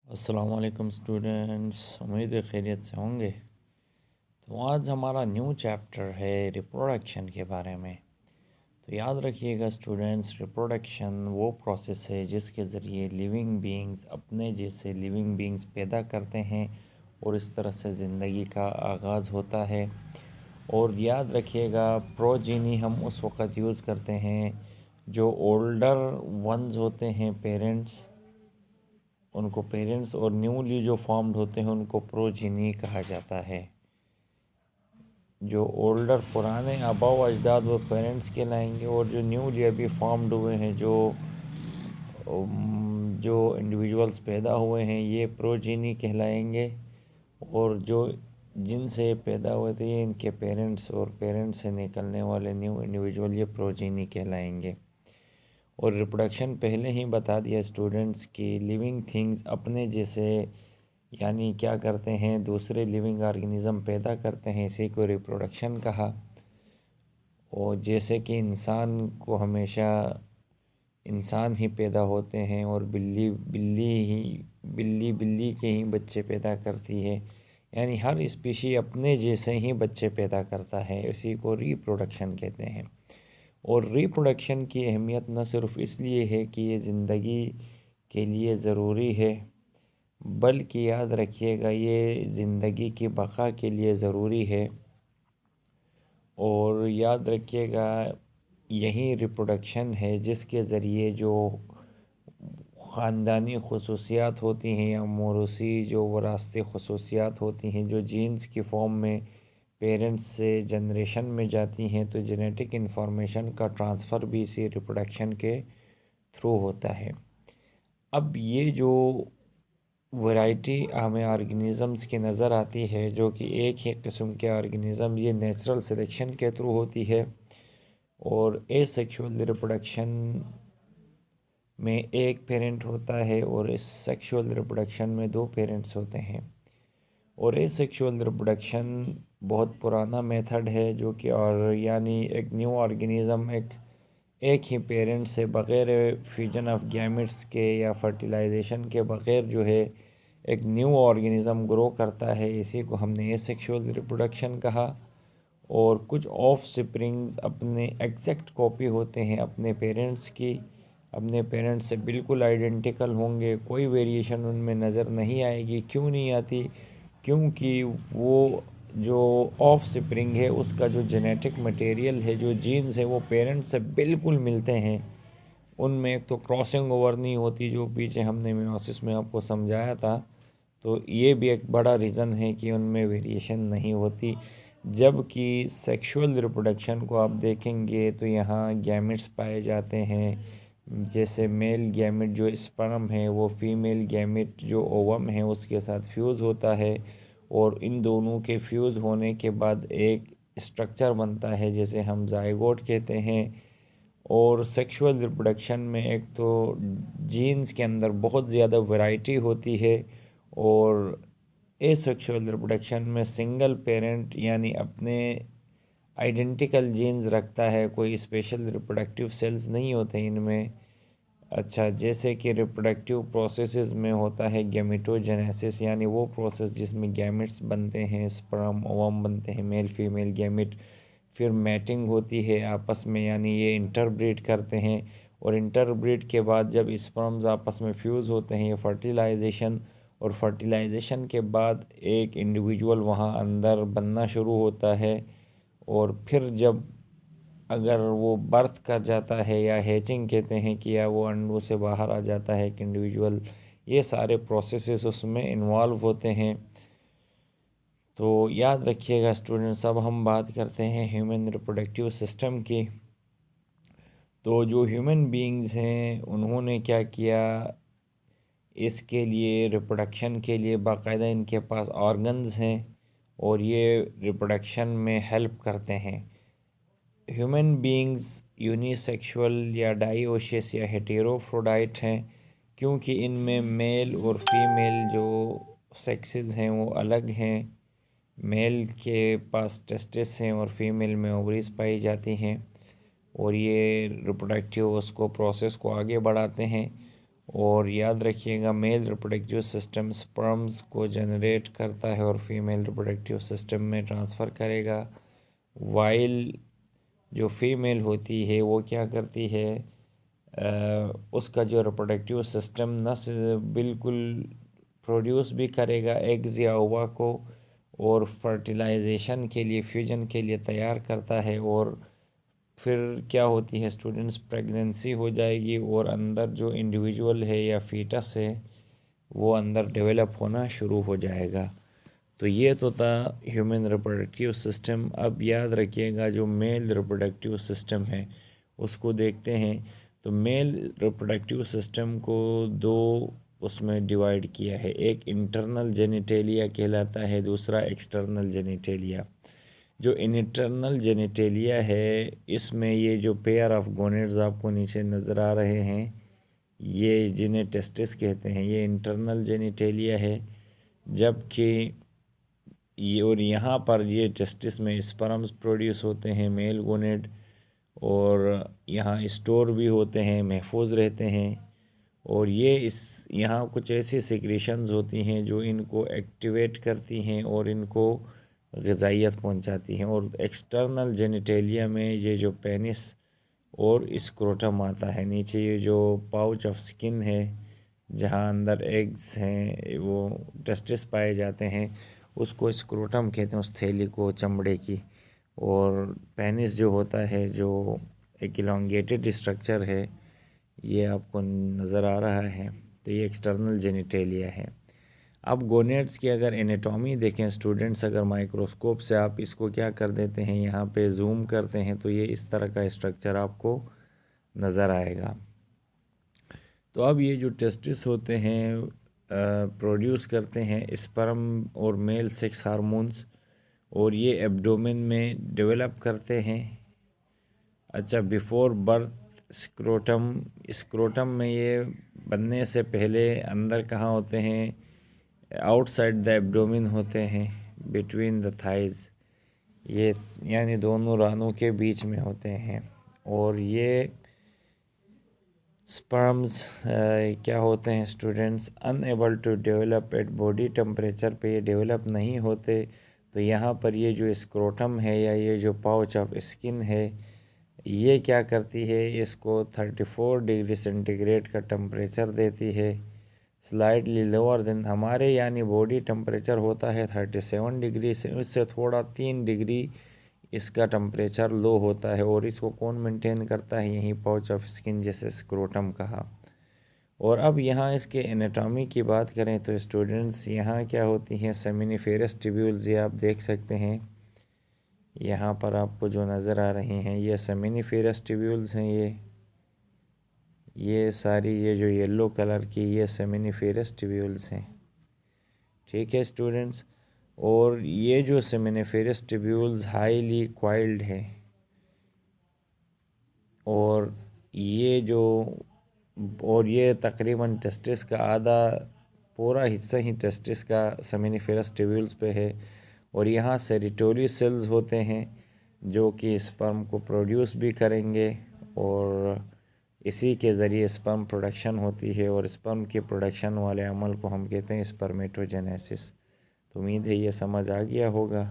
अस्सलाम वालेकुम स्टूडेंट्स, उम्मीद है खैरियत से होंगे। तो आज हमारा न्यू चैप्टर है रिप्रोडक्शन के बारे में। तो याद रखिएगा स्टूडेंट्स, रिप्रोडक्शन वो प्रोसेस है जिसके ज़रिए लिविंग बीइंग्स अपने जैसे लिविंग बीइंग्स पैदा करते हैं और इस तरह से ज़िंदगी का आगाज़ होता है। और याद रखिएगा, प्रोजीनी हम उस वक़्त यूज़ करते हैं जो ओल्डर वंस होते हैं, पेरेंट्स, उनको पेरेंट्स, और न्यूली जो फॉर्म्ड होते हैं उनको प्रोजीनी कहा जाता है। जो ओल्डर पुराने आबाओ अजदाद वो पेरेंट्स कहलाएंगे, और जो न्यूली अभी फॉर्म्ड हुए हैं, जो इंडिविजुअल्स पैदा हुए हैं, ये प्रोजीनी कहलाएंगे। और जो जिनसे पैदा हुए थे ये इनके पेरेंट्स, और पेरेंट्स से निकलने वाले न्यू इंडिविजुअल ये प्रोजीनी कहलाएंगे। और रिप्रोडक्शन पहले ही बता दिया स्टूडेंट्स कि लिविंग थिंग्स अपने जैसे यानी क्या करते हैं, दूसरे लिविंग ऑर्गेनिज़म पैदा करते हैं, इसी को रिप्रोडक्शन कहा। और जैसे कि इंसान को हमेशा इंसान ही पैदा होते हैं, और बिल्ली के ही बच्चे पैदा करती है, यानी हर स्पीशी अपने जैसे ही बच्चे पैदा करता है, इसी को रिप्रोडक्शन कहते हैं। और रिप्रोडक्शन की अहमियत न सिर्फ इसलिए है कि ये ज़िंदगी के लिए ज़रूरी है, बल्कि याद रखिएगा ये ज़िंदगी की बका के लिए ज़रूरी है। और याद रखिएगा, यही रिप्रोडक्शन है जिसके ज़रिए जो ख़ानदानी खसूसियात होती हैं या मौरूसी जो वरासती खसूसियात होती हैं, जो जीन्स की फॉर्म में पेरेंट्स से जनरेशन में जाती हैं, तो जेनेटिक इन्फॉर्मेशन का ट्रांसफ़र भी इसी रिप्रोडक्शन के थ्रू होता है। अब ये जो वैरायटी हमें ऑर्गेनिज़म्स की नज़र आती है, जो कि एक ही किस्म के ऑर्गेनिज़म, ये नेचुरल सिलेक्शन के थ्रू होती है। और एसेक्सुअल रिप्रोडक्शन में एक पेरेंट होता है, और इस सेक्सुअल रिप्रोडक्शन में दो पेरेंट्स होते हैं। और एसेक्सुअल रिप्रोडक्शन बहुत पुराना मेथड है, जो कि और यानी एक न्यू ऑर्गेनिज़म एक ही पेरेंट से बग़ैर फ्यूजन ऑफ गैमेट्स के या फर्टिलाइजेशन के बग़ैर जो है एक न्यू ऑर्गेनिज़म ग्रो करता है, इसी को हमने एसेक्सुअल रिप्रोडक्शन कहा। और कुछ ऑफ स्प्रिंग्स अपने एग्जैक्ट कॉपी होते हैं अपने पेरेंट्स की, अपने पेरेंट्स से बिल्कुल आइडेंटिकल होंगे, कोई वेरिएशन उनमें नज़र नहीं आएगी। क्यों नहीं आती? क्योंकि वो जो ऑफ स्प्रिंग है उसका जो जेनेटिक मटेरियल है, जो जीन्स है, वो पेरेंट्स से बिल्कुल मिलते हैं। उनमें एक तो क्रॉसिंग ओवर नहीं होती, जो पीछे हमने मियोसिस में आपको समझाया था। तो ये भी एक बड़ा रीज़न है कि उनमें वेरिएशन नहीं होती। जबकि सेक्सुअल रिप्रोडक्शन को आप देखेंगे तो यहाँ गैमेट्स पाए जाते हैं, जैसे मेल गैमेट जो स्पर्म है वो फीमेल गैमेट जो ओवम है उसके साथ फ्यूज़ होता है, और इन दोनों के फ्यूज़ होने के बाद एक स्ट्रक्चर बनता है जैसे हम जाइगोट कहते हैं। और सेक्सुअल रिप्रोडक्शन में एक तो जीन्स के अंदर बहुत ज़्यादा वैरायटी होती है, और एसेक्सुअल रिप्रोडक्शन में सिंगल पेरेंट यानी अपने आइडेंटिकल जीन्स रखता है, कोई स्पेशल रिप्रोडक्टिव सेल्स नहीं होते इनमें। अच्छा, जैसे कि रिप्रोडक्टिव प्रोसेसेस में होता है गैमेटोजेनेसिस, यानी वो प्रोसेस जिसमें गैमेट्स बनते हैं, स्पर्म ओवम बनते हैं, मेल फीमेल गैमेट, फिर मैटिंग होती है आपस में, यानी ये इंटरब्रीड करते हैं। और इंटरब्रीड के बाद जब स्पर्म्स आपस में फ्यूज़ होते हैं, ये फर्टिलाइजेशन, और फर्टिलाइजेशन के बाद एक इंडिविजुअल वहाँ अंदर बनना शुरू होता है। और फिर जब अगर वो बर्थ कर जाता है, या हैचिंग कहते हैं कि या वो अंडों से बाहर आ जाता है एक इंडिविजुअल, ये सारे प्रोसेसेस उसमें इन्वॉल्व होते हैं। तो याद रखिएगा स्टूडेंट्स, अब हम बात करते हैं ह्यूमन रिप्रोडक्टिव सिस्टम की। तो जो ह्यूमन बीइंग्स हैं उन्होंने क्या किया, इसके लिए रिप्रोडक्शन के लिए बाकायदा इनके पास ऑर्गन्स हैं, और ये रिप्रोडक्शन में हेल्प करते हैं। ह्यूमन बीइंग्स यूनिसेक्सुअल या डाइओशियस या हेटेरोफ्रोडाइट हैं, क्योंकि इनमें मेल और फीमेल जो सेक्सेस हैं वो अलग हैं। मेल के पास टेस्टिस हैं और फीमेल में ओवरीज पाई जाती हैं, और ये रिप्रोडक्टिव उसको प्रोसेस को आगे बढ़ाते हैं। और याद रखिएगा मेल रिप्रोडक्टिव सिस्टम स्पर्म्स को जनरेट करता है और फीमेल रिप्रोडक्टिव सिस्टम में ट्रांसफ़र करेगा, वाइल जो फीमेल होती है वो क्या करती है, उसका जो रिप्रोडक्टिव सिस्टम न बिल्कुल प्रोड्यूस भी करेगा एग्स या ओवा को और फर्टिलाइजेशन के लिए, फ्यूजन के लिए तैयार करता है, और फिर क्या होती है स्टूडेंट्स, प्रेगनेंसी हो जाएगी और अंदर जो इंडिविजुअल है या फीटस है वो अंदर डेवलप होना शुरू हो जाएगा। तो ये तो था ह्यूमन रिप्रोडक्टिव सिस्टम। अब याद रखिएगा जो मेल रिप्रोडक्टिव सिस्टम है उसको देखते हैं। तो मेल रिप्रोडक्टिव सिस्टम को दो उसमें डिवाइड किया है, एक इंटरनल जेनिटेलिया कहलाता है, दूसरा एक्सटर्नल जेनिटेलिया। जो इंटरनल जेनिटेलिया है इसमें ये जो पेयर ऑफ गोनेड्स आपको नीचे नज़र आ रहे हैं ये जिन्हें टेस्टिस कहते हैं, ये इंटरनल जेनिटेलिया है, जबकि ये और यहाँ पर ये टेस्टिस में स्पर्म्स प्रोड्यूस होते हैं मेल गोनेड, और यहाँ स्टोर भी होते हैं, महफूज रहते हैं, और ये इस यहाँ कुछ ऐसी सिक्रीशंस होती हैं जो इनको एक्टिवेट करती हैं और इनको ग़िज़ाइयत पहुँचाती हैं। और एक्सटर्नल जेनिटेलिया में ये जो पेनिस और स्क्रोटम आता है, नीचे ये जो पाउच ऑफ स्किन है जहाँ अंदर एग्स हैं वो टेस्टिस पाए जाते हैं उसको स्क्रोटम कहते हैं, उस थैली को चमड़े की। और पेनिस जो होता है जो एक इलोंगेटेड स्ट्रक्चर है ये आपको नज़र आ रहा है, तो ये एक्सटर्नल जेनिटेलिया है। अब गोनेड्स की अगर एनाटॉमी देखें स्टूडेंट्स, अगर माइक्रोस्कोप से आप इसको क्या कर देते हैं यहाँ पे जूम करते हैं तो ये इस तरह का स्ट्रक्चर आपको नज़र आएगा। तो अब ये जो टेस्टिस होते हैं प्रोड्यूस करते हैं स्पर्म और मेल सेक्स हार्मोन्स, और ये एब्डोमेन में डेवलप करते हैं। अच्छा, बिफोर बर्थ स्क्रोटम में ये बनने से पहले अंदर कहाँ होते हैं, आउटसाइड द एब्डोमेन होते हैं, बिटवीन द थाइज़, ये यानी दोनों रानों के बीच में होते हैं। और ये स्पर्म्स क्या होते हैं students, unable to develop at body temperature पे ये डेवलप नहीं होते। तो यहाँ पर ये जो स्क्रोटम है या ये जो पाउच ऑफ स्किन है ये क्या करती है, इसको 34 डिग्री सेंटीग्रेड का टेम्परेचर देती है, स्लाइडली लोअर देन हमारे यानी बॉडी टेम्परेचर होता है 37 डिग्री से, उससे थोड़ा 3 डिग्री इसका टेम्परेचर लो होता है। और इसको कौन मेंटेन करता है, यही पाउच ऑफ स्किन जैसे स्क्रोटम कहा। और अब यहाँ इसके एनाटॉमी की बात करें तो स्टूडेंट्स यहाँ क्या होती हैं, सेमिनिफेरस ट्यूब्यूल्स, ये आप देख सकते हैं यहाँ पर आपको जो नज़र आ रहे हैं ये सेमिनिफेरस ट्यूब्यूल्स हैं। ये सारी ये जो येलो कलर की ये सेमिनिफेरस ट्यूब्यूल्स हैं, ठीक है स्टूडेंट्स। और ये जो सेमिनिफेरस ट्यूब्यूल्स हाईली क्वाइल्ड है, और ये तकरीबन टेस्टिस का आधा पूरा हिस्सा ही टेस्टिस का सेमिनिफेरस ट्यूब्यूल्स पे है। और यहाँ सेरोटोनिन सेल्स होते हैं जो कि स्पर्म को प्रोड्यूस भी करेंगे, और इसी के ज़रिए स्पर्म प्रोडक्शन होती है, और स्पर्म के प्रोडक्शन वाले अमल को हम कहते हैं स्पर्मेटोजेनेसिस। तो उम्मीद है ये समझ आ गया होगा।